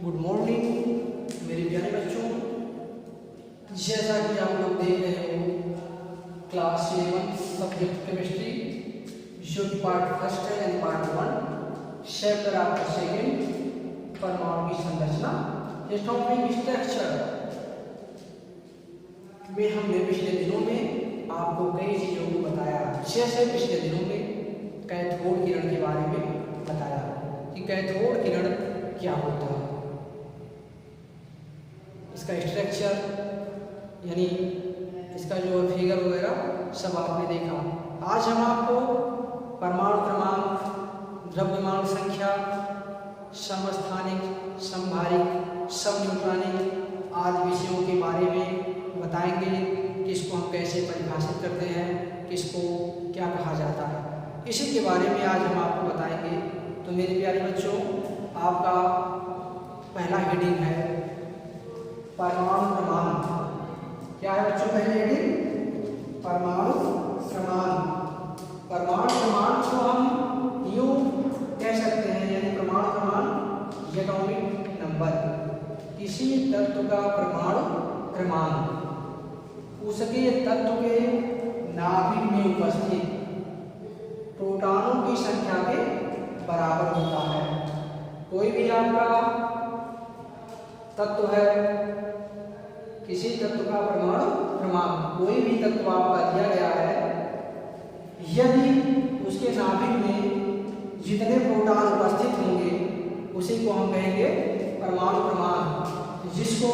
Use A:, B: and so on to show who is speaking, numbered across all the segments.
A: Good morning मेरे प्यारे बच्चों। जैसा कि आप लोग देख रहे हो क्लास 11 सब्जेक्ट केमिस्ट्री जो पार्ट फर्स्ट है यानी पार्ट 1 चैप्टर आपका सेकेंड परमाणु की संरचना एटॉमिक स्ट्रक्चर में हमने पिछले दिनों में आपको कई चीज़ों को बताया। जैसे पिछले दिनों में कैथोड किरण के बारे में बताया कि कैथोड किरण क्या होता है, इसका स्ट्रक्चर यानी इसका जो फिगर वगैरह सब आपने देखा। आज हम आपको परमाणु क्रमांक, द्रव्यमान संख्या, समस्थानिक, समभारिक, समन्यूट्रॉनिक आदि विषयों के बारे में बताएंगे। किसको हम कैसे परिभाषित करते हैं, किसको क्या कहा जाता है, इसी के बारे में आज हम आपको बताएंगे। तो मेरे प्यारे बच्चों, आपका पहला हेडिंग है परमाणु क्रमांक। क्या है बच्चों पहले हेडिंग? परमाणु क्रमांक। परमाणु क्रमांक को हम यूं कह सकते हैं यानी परमाणु क्रमांक एटॉमिक नंबर, किसी तत्व का परमाणु क्रमांक उसके तत्व के नाभिक में उपस्थित प्रोटॉनों की संख्या के बराबर होता है। कोई भी आपका तत्व है, किसी तत्व का परमाणु क्रमांक, कोई भी तत्व आपका दिया गया है, यदि उसके नाभिक में जितने प्रोटॉन उपस्थित होंगे उसी को हम कहेंगे परमाणु क्रमांक, जिसको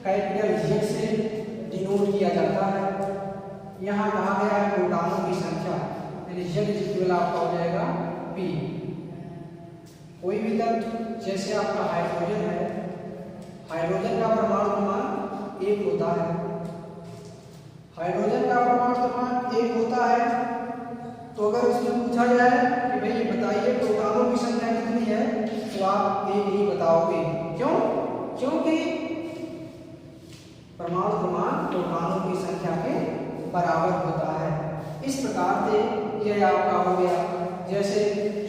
A: कैपिटल Z से डिनोट किया जाता है। यहाँ कहा गया है प्रोटॉनों की संख्या यानी Z इक्वल आपका हो जाएगा P। कोई भी तत्व जैसे आपका हाइड्रोजन है, हाइड्रोजन का परमाणु क्रमांक 1 होता है। हाइड्रोजन का परमाणु क्रमांक 1 होता है, तो अगर उससे पूछा जाए कि भाई बताइए प्रोटॉनों की संख्या कितनी है, तो आप 1 ही बताओगे। क्यों? क्योंकि परमाणु क्रमांक प्रोटॉनों की संख्या के बराबर होता है। इस प्रकार से यह आपका हो गया। जैसे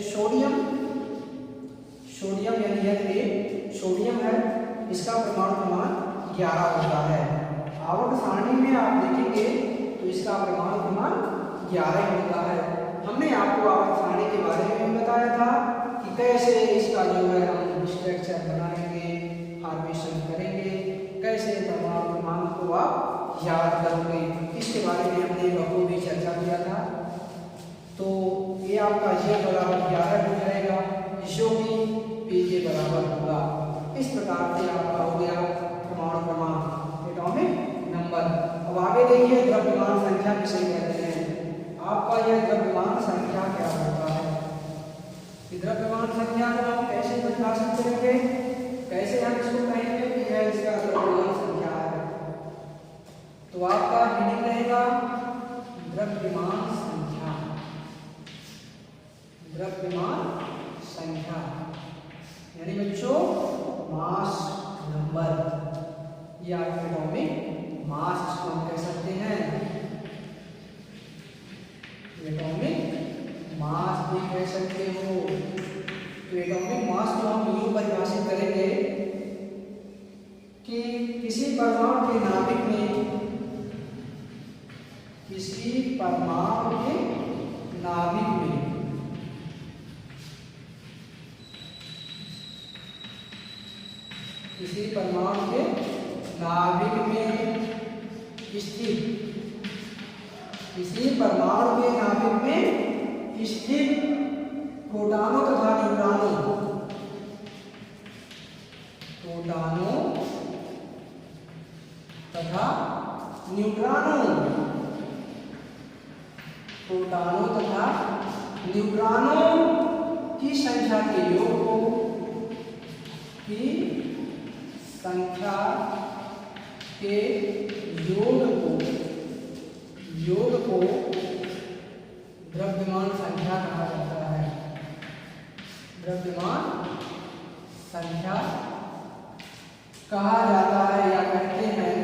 A: सोडियम, सोडियम यानी यह सोडियम है, इसका परमाणु क्रमांक 11 होता है। आवर्त सारणी में आप देखेंगे तो इसका परमाणु क्रमांक 11 होता है। हमने आपको आवर्त सारणी के बारे में भी बताया था कि कैसे इसका जो है हम स्ट्रक्चर बनाएंगे, फॉर्मेशन करेंगे, कैसे परमाणु क्रमांक को आप याद करोगे, इसके बारे में हमने बखूबी चर्चा किया था। तो ये आपका Z बराबर 11 हो जाएगा, जो कि P के बराबर होगा। इस प्रकार से आपका हो गया परमाणु क्रमांक एटॉमिक नंबर। अब आगे देखिए द्रव्यमान संख्या किसे कहते हैं। आपका यह द्रव्यमान संख्या क्या होता है? द्रव्यमान संख्या को हम कैसे परिभाषित करेंगे, कैसे हम इसको कहेंगे कि यह इसका द्रव्यमान संख्या है? तो आपका मीनिंग रहेगा द्रव्यमान संख्या। द्रव्यमान संख्या यानी बच्चों मास नंबर, या एटॉमिक मास को हम कह सकते हैं। एटॉमिक मास भी कह सकते हो। तो एटॉमिक मास को हम यूं परिभाषित करेंगे कि किसी परमाणु के नाभिक में, किसी परमाणु के नाभिक में किसी परमाणु के नाभिक में स्थित, किसी परमाणु के नाभिक में स्थित प्रोटॉनों तथा न्यूट्रॉनों, प्रोटॉनों तथा न्यूट्रॉनों, प्रोटॉनों तथा न्यूट्रॉनों की संख्या के योग को, की संख्या के योग को द्रव्यमान संख्या कहा जाता है। द्रव्यमान संख्या कहा जाता है या कहते हैं।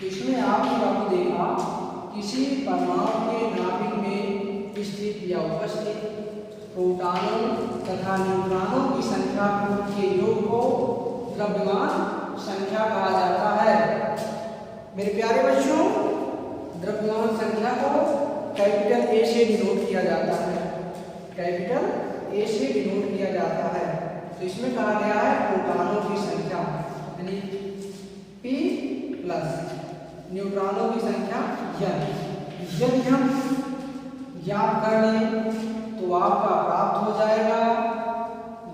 A: इसमें आपने देखा किसी परमाणु के नाभिक में स्थित या उपस्थित प्रोटॉनों तथा न्यूट्रॉनों की संख्या के योग को द्रव्यमान संख्या कहा जाता है। मेरे प्यारे बच्चों, द्रव्यमान संख्या को कैपिटल ए से डिनोट किया जाता है, कैपिटल ए से डिनोट किया जाता है। तो इसमें कहा गया है प्रोटॉनों की संख्या यानी P प्लस न्यूट्रॉनों की संख्या n। यदि हम ज्ञात कर लें तो आपका प्राप्त हो जाएगा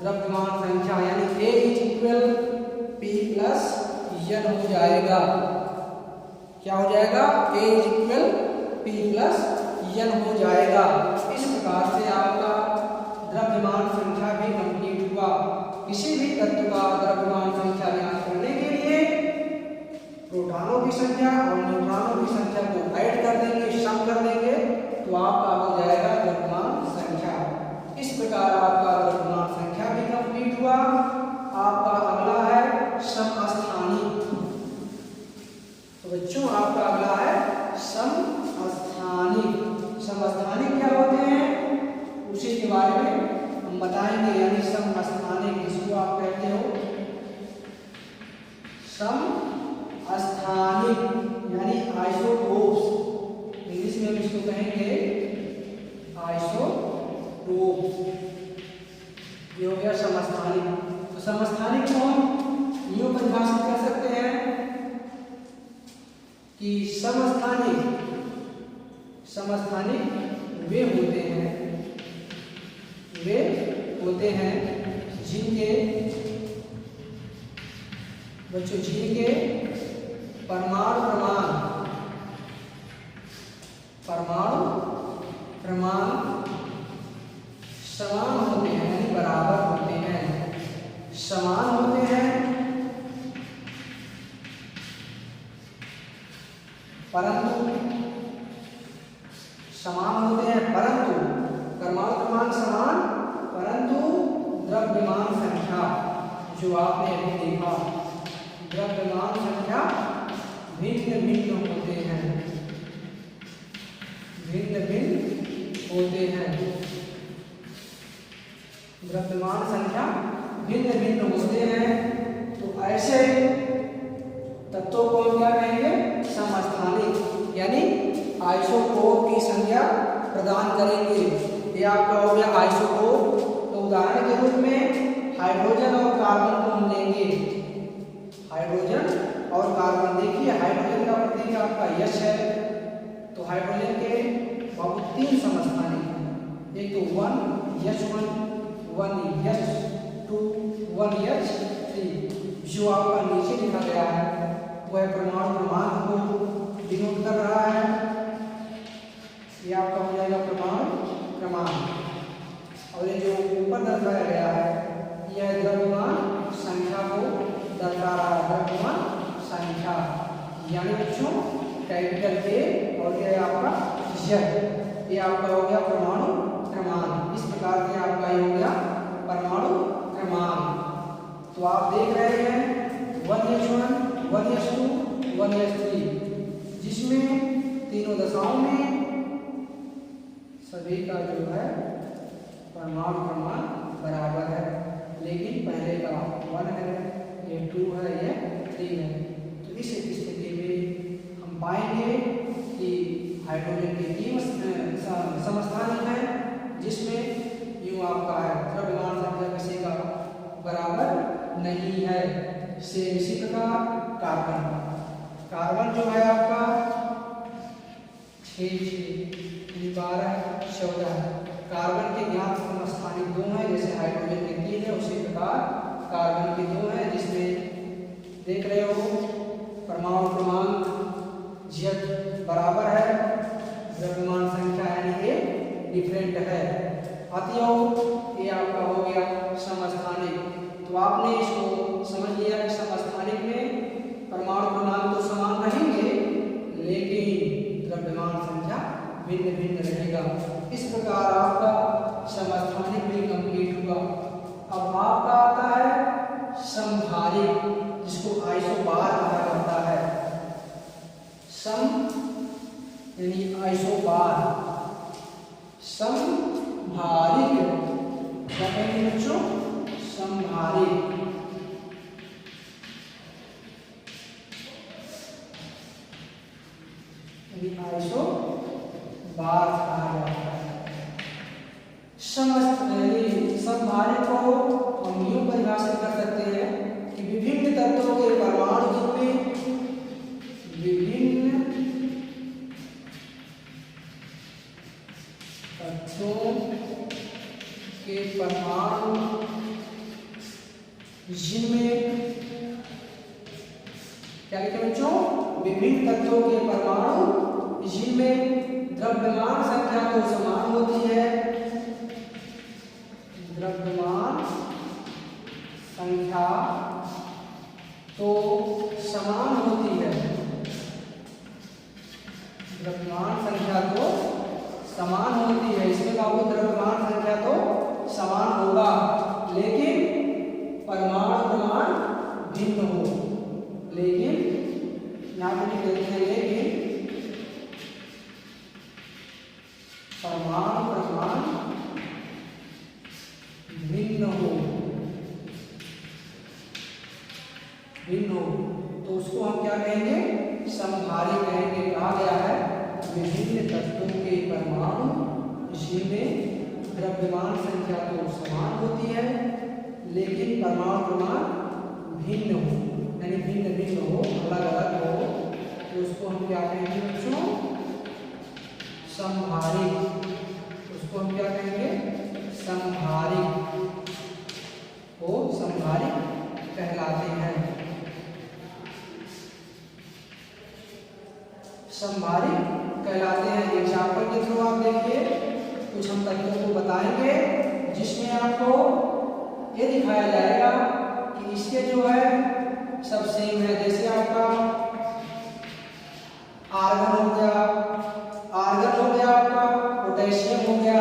A: द्रव्यमान संख्या यानी A is equal P plus n हो जाएगा। क्या हो जाएगा? A is equal P plus n हो जाएगा। इस प्रकार से आपका द्रव्यमान संख्या भी कंप्लीट हुआ। किसी भी तत्व का द्रव्यमान संख्या ज्ञात करने के लिए प्रोटॉनों की संख्या और न्यूट्रॉनों की संख्या को ऐड कर देंगे, सम कर देंगे, तो आपका हो जाएगा द्रव्यमान संख्या। इस प्रकार आपका द्रव्यमान संख्या भी कंप्लीट हुआ। आपका अगला है समस्थानिक। तो बच्चों आपका अगला है समस्थानिक। समस्थानिक क्या होते हैं उसी के बारे में हम बताएंगे। यानी समस्थानिक जिसको आप कहते हो समस्थानिक यानी आइसोटोप्स, इंग्लिश में हम इसको कहेंगे आइसोटोप्स। ये हो गया समस्थानिक। तो समस्थानिक को हम यूं परिभाषित कर सकते हैं कि समस्थानिक वे होते हैं जिनके परमाणु प्रमाण समान होते हैं यानी बराबर होते हैं, समान होते हैं, परंतु परमाणु प्रमाण समान, परंतु द्रव्यमान संख्या जो आपने अभी देखा, द्रव्यमान संख्या भिन्न भिन्न होते हैं, द्रव्यमान संख्या भिन्न भिन्न होते हैं। तो ऐसे तत्वों को हम क्या कहेंगे? समस्थानिक यानी आइसोटोप की संख्या प्रदान करेंगे। ये आपका हो गया आइसोटोप। तो उदाहरण के रूप में हाइड्रोजन और कार्बन को हम लेंगे। हाइड्रोजन और कार्बन, देखिए हाइड्रोजन का प्रतीक आपका H है। तो हाइड्रोजन के बाबू 3 समस्थानिक हैं। एक तो 1H1, 1H2, 1H3। जो आपका नीचे लिखा गया है वह परमाणु क्रमांक को डिनोट कर रहा है। ये आपका हो जाएगा परमाणु क्रमांक। और ये जो ऊपर दर्शाया गया है यह द्रव्यमान संख्या को दर्शा रहा है, द्रव्यमान संख्या। यानी बच्चों कैपिटल A और ये आपका Z, ये आपका हो गया परमाणु क्रमांक। इस प्रकार से आपका ये हो गया परमाणु क्रमांक। तो आप देख रहे हैं 1H1, 1H2, 1H3, जिसमें तीनों दशाओं में सभी का जो है परमाणु क्रमांक बराबर है। लेकिन पहले का 1 है, ये 2 है, ये 3 है। तो इस स्थिति में हम पाएंगे कि हाइड्रोजन के 3 समस्थानिक हैं, जिसमें यूं आपका है द्रव्यमान संख्या किसी का बराबर नहीं है। से इसी प्रकार कार्बन जो है आपका 6, 12, 14। कार्बन के ज्ञात समस्थानिक 2 हैं, जैसे हाइड्रोजन के 3 है, उसी प्रकार कार्बन के 2 हैं, जिसमें देख रहे हो परमाणु क्रमांक Z बराबर है, द्रव्यमान संख्या यानी A डिफरेंट है। अतएव ये आपका हो गया समस्थानिक। तो आपने इसको समझ लिया कि समस्थानिक में परमाणु क्रमांक तो समान रहेंगे, लेकिन द्रव्यमान संख्या भिन्न भिन्न रहेगा। इस प्रकार आपका समस्थानिक भी कंप्लीट हुआ। अब आपका आता है समभारिक, जिसको आइसोबार कहा जाता है। सम यानी आइसोबार। समभारिक क्या कहेंगे बच्चों? समभारित। आइसोबार कहा जाता है। समभारित को हम यूं परिभाषित कर सकते हैं कि विभिन्न तत्वों के परमाणु जिनमें विभिन्न तत्वों के परमाणु जिनमें क्या लिखे बच्चों? विभिन्न तत्वों के परमाणु जिनमें द्रव्यमान संख्या तो समान होती है, द्रव्यमान संख्या तो समान होती है, द्रव्यमान संख्या तो समान होती है। इसमें बाबू द्रव्यमान संख्या तो समान होगा, लेकिन परमाणु प्रमाण भिन्न हो। लेकिन यहाँ पे लिख देते हैं, लेकिन परमाणु प्रमाण भिन्न हो, तो उसको हम क्या कहेंगे? समभारित कहेंगे। कहा गया है विभिन्न तत्वों के परमाणु जिनमें द्रव्यमान संख्या तो समान होती है, लेकिन परमाणु प्रमाण भिन्न हो, यानी भिन्न भिन्न हो, अलग अलग हो, तो उसको हम क्या कहेंगे बच्चों? समभारित। उसको हम क्या कहेंगे? समभारित। वो समभारित कहलाते हैं। समभारित कहलाते हैं। एग्जाम्पल के थ्रू आप देखिए, कुछ हम तत्वों को बताएंगे जिसमें आपको ये दिखाया जाएगा कि इसके जो है सब सेम है। जैसे आपका आर्गन हो गया, आपका पोटेशियम हो गया,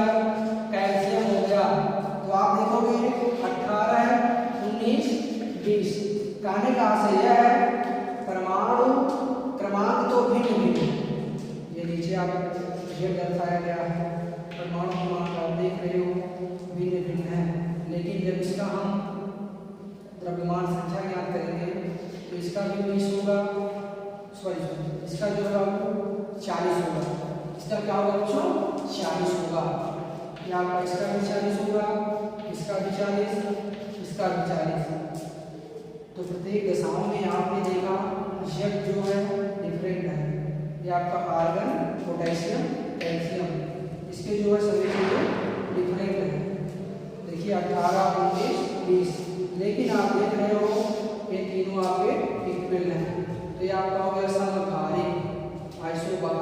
A: कैल्शियम हो गया, तो आप देखोगे 18, 19, 20। कहने का आशय यह है परमाणु क्रमांक तो भिन्न भिन्न, ये नीचे आप ये दर्शाया गया है, परमाणु क्रमांक आप देख रहे हो भिन्न भिन्न है, लेकिन जब इसका हम द्रव्यमान संख्या ज्ञात करेंगे तो इसका भी 20 होगा, इसका जो है 40 होगा। इसका क्या होगा बच्चों? 40 होगा। या आपका इसका भी 40 होगा, इसका भी 40, इसका भी 40। तो प्रत्येक दशाओं में आपने देखा Z जो है डिफरेंट है। ये आपका आर्गन, पोटेशियम, कैल्शियम, इसके जो है सभी चीजें डिफरेंट है। देखिए 18, 19, 20, लेकिन आप देख रहे हो ये तीनों आपके इक्वल हैं। तो ये आपका हो गया समभारित, आइसोबार,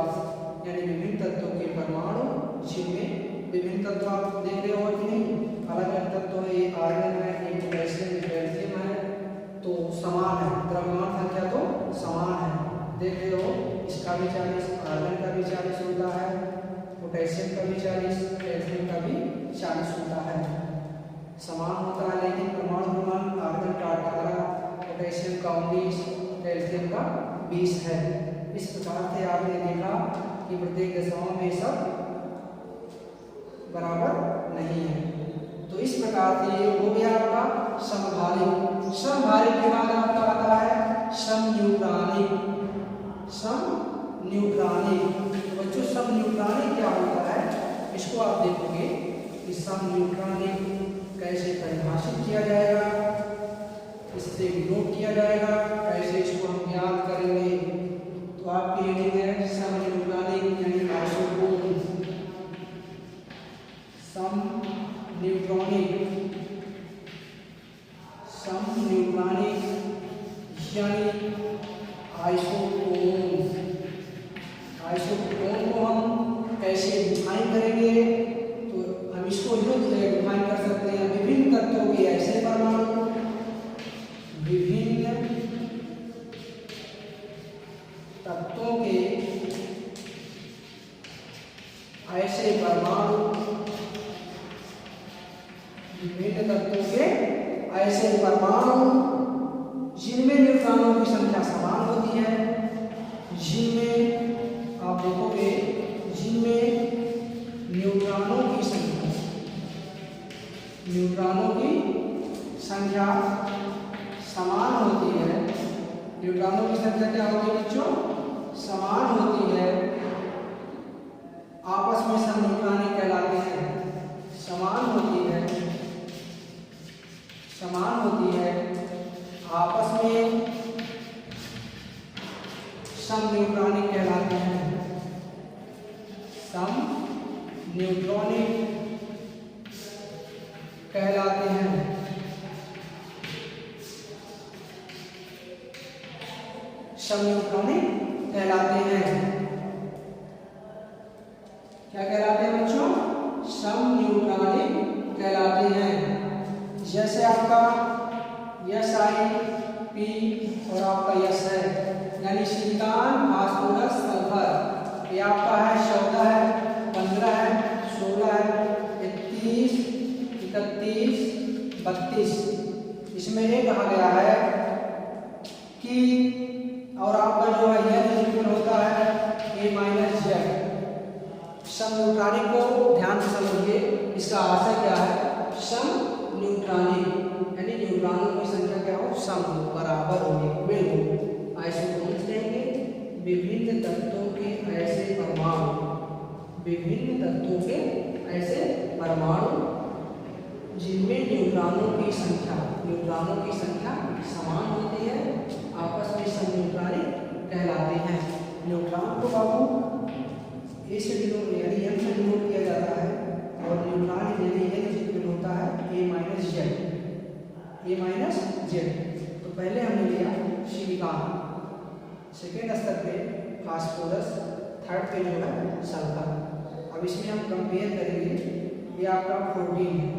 A: यानी विभिन्न तत्वों के परमाणु जिनमें विभिन्न तत्व आप देख रहे हो कि नहीं, अलग अलग तत्व है। ये आर्गन है, ये पोटेशियम, कैल्शियम है, तो समान है, द्रव्यमान संख्या तो समान है। देख रहे हो इसका भी 40, आर्गन का भी 40 होता है, पोटेशियम का भी 40, कैल्शियम का भी 40 होता है, समान होता है। लेकिन परमाणु प्रमाण आर्गन का 18, पोटेशियम का 19, कैल्शियम का 20 है। इस प्रकार से आपने देखा कि प्रत्येक दशाओं में सब बराबर नहीं है। तो इस प्रकार से ये हो गया आपका समभारित। समभारित के बाद आपका आता है समन्यूट्रॉनिक। समन्यूट्रॉनिक, तो बच्चों समन्यूट्रॉनिक क्या होता है इसको आप देखोगे कि समन्यूट्रॉनिक कैसे परिभाषित किया जाएगा, इससे नोट किया जाएगा, कैसे इसको हम ज्ञात करेंगे। तो आपकी रीडिंग है समन्यूट्रॉनिक यानी आइसोटोप। समन्यूट्रॉनिक यानी आइसोटोन को हम कैसे डिफाइन करेंगे? तो हम इसको यूं डिफाइन कर सकते हैं, विभिन्न तत्वों के ऐसे परमाणु, विभिन्न तत्वों के ऐसे परमाणु, विभिन्न तत्वों के ऐसे परमाणु जिनमें न्यूट्रॉनों की संख्या समान होती है, जिनमें आप देखोगे जिनमें न्यूट्रॉनों की संख्या समान होती है, न्यूट्रॉनों की संख्या क्या होती है बच्चों? समान होती है, आपस में समन्यूट्रॉनिक कहलाते हैं। समान होती है, समान होती है, आपस में समन्यूट्रॉनिक कहलाते हैं। समन्यूट्रॉनिक कहलाते हैं। समन्यूट्रॉनिक कहलाते हैं। क्या कहलाते हैं बच्चों? समन्यूट्रॉनिक कहलाते हैं। जैसे आपका SI P और आपका S है, यानी सिलिकॉन, फास्फोरस, सल्फर। ये आपका है 14 है, 15 है, 16 है, 31, 31, 32। इसमें ये कहा गया है कि और आपका जो है यह होता है A-Z। समन्यूट्रॉनिक को ध्यान से समझिए, इसका आशय क्या है? समन्यूट्रॉनिक यानी न्यूट्रॉनों की संख्या क्या हो? सम हो, बराबर हो, इक्वल हो। आइसोटोन्स कहेंगे विभिन्न तत्वों के ऐसे परमाणु, विभिन्न तत्वों के ऐसे परमाणु जिनमें न्यूट्रॉनों की संख्या समान होती है, आपस में समन्यूट्रॉनिक कहलाते हैं। न्यूट्रॉन को बाबू A से डिनोट यानी M से डिनोट किया जाता है, और न्यूट्रॉन यानी N से डिनोट होता है A-Z। तो पहले हमने लिया सिलिकॉन, सेकेंड स्तर पे फास्फोरस, थर्ड पे जो है सल्फर। अब इसमें हम कंपेयर करेंगे। ये आपका 14 है,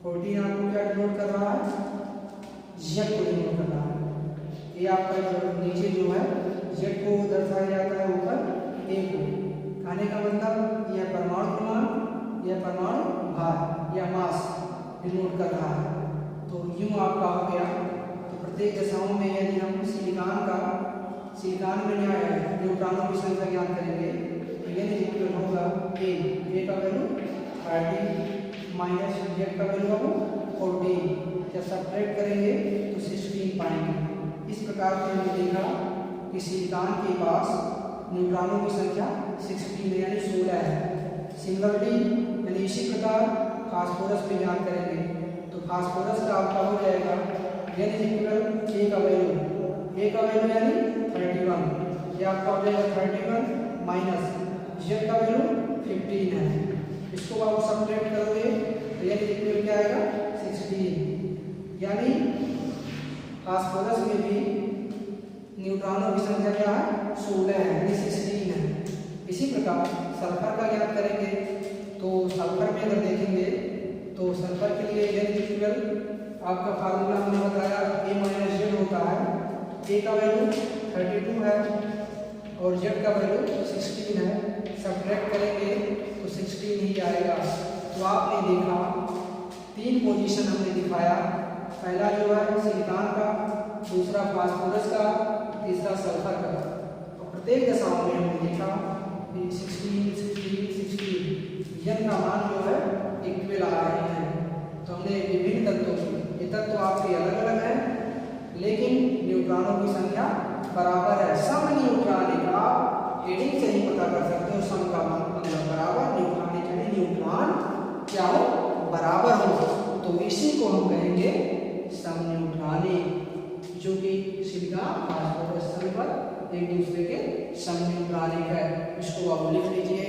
A: 14 आपको क्या डिनोट कर रहा है? Z को डिनोट कर रहा है। ये आपका जो नीचे जो है Z को दर्शाया जाता है ऊपर A को। कहने का मतलब यह परमाणु क्रमांक, यह परमाणु भार या मास डिनोट कर रहा है। तो यूं आपका हो गया। तो प्रत्येक दशाओं में यदि हम सिलिकॉन में न्यूट्रॉनों की संख्या ज्ञात करेंगे तो यह होगा A का वैल्यू 30 माइनस Z का वैल्यू होगा 14। जब सब्ट्रैक्ट करेंगे तो 16 पाएंगे। इस प्रकार से हमने देखा कि सिलिकॉन के पास न्यूट्रॉनों की संख्या 16 यानी 16 है। सिमिलरली यानी इसी प्रकार फास्फोरस पे ज्ञात करेंगे तो फास्फोरस का आपका हो जाएगा A का वैल्यू यानी 31, ये आपका हो जाएगा 31 माइनस Z का वैल्यू 15 है। इसको आप सब्ट्रैक्ट करोगे तो यह क्या आएगा? 16। यानी फास्फोरस में भी न्यूट्रॉनों की संख्या क्या है? 16 है, यानी 16 है। इसी प्रकार सल्फर का ज्ञात करेंगे तो सल्फर में अगर देखेंगे तो सल्फर के लिए यह आपका फार्मूला हमने बताया A-Z होता है। A का वैल्यू 32 है और Z का वैल्यू 16 है। सब्ट्रैक्ट करेंगे तो 16 ही आएगा। तो आपने देखा 3 पोजीशन हमने दिखाया, पहला जो है सिलिकॉन का, दूसरा फास्फोरस का, तीसरा सल्फर का। और प्रत्येक दशाओं में हमने देखा 16 यन का मान जो है इक्वल आ रहे हैं। तो हमने विभिन्न तत्वों की, ये तत्व आपके अलग अलग हैं लेकिन न्यूट्रॉनों की संख्या बराबर है। समन्यूट्रॉनिक आप हेडिंग से ही पता कर सकते हो, सम का मतलब बराबर, न्यूट्रॉनिक यानी न्यूट्रॉन क्या हो? बराबर हो। तो इसी को हम कहेंगे समन्यूट्रॉनिक, जो कि सिलिकॉन, फास्फोरस, सल्फर एक दूसरे के समन्यूट्रॉनिक है। इसको आप लिख लीजिए।